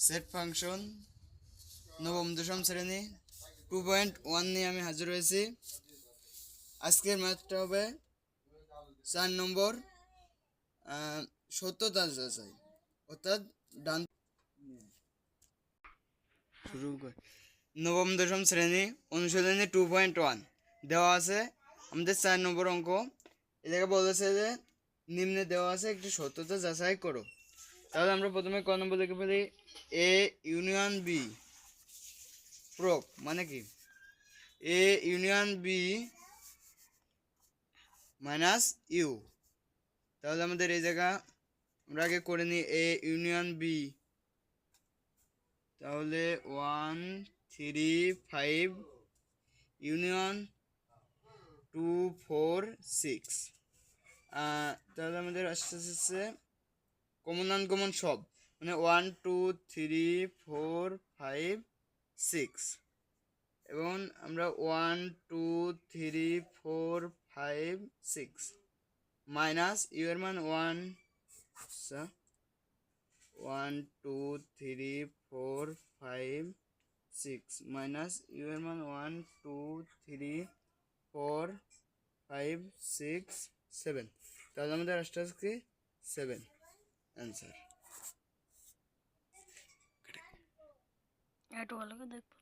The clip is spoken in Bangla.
সেট ফাংশন নবম দশম শ্রেণী 2.1 নিয়ে আমি হাজির হয়েছি। আজকের ম্যাথটা হবে 4 নম্বর সত্যতা যাচাই, অর্থাৎ ডান শুরু করে নবম দশম শ্রেণী অনুশীলনী 2.1 দেওয়া আছে আমাদের 4 নম্বর অঙ্ক। এ জায়গায় বলেছে যে নিম্নে দেওয়া আছে একটি সত্যতা যাচাই করো। তাহলে আমরা প্রথমে ক নম্বর লিখে ফেলি, এ ইউনিয়ন বি প্রোপ মানে কি A union B minus U. তাহলে আমাদের এই জায়গা আমরা আগে করে নিই এ ইউনিয়ন বি, তাহলে 1 3 5 ইউনিয়ন 2 4 6। তাহলে আমাদের আসছে কমন আনকমন সব, মানে 1 2 3 4 5 6 এবং আমরা 1 2 3 4 5 6 মাইনাস ইউ এর মান 1 1 2 3 4 5 6 মাইনাস ইউ এর মান 1 2 3 4 5 6 7। তাহলে আমাদের আসছে 7 অ্যান্সার। একটু ভালো করে দেখবো।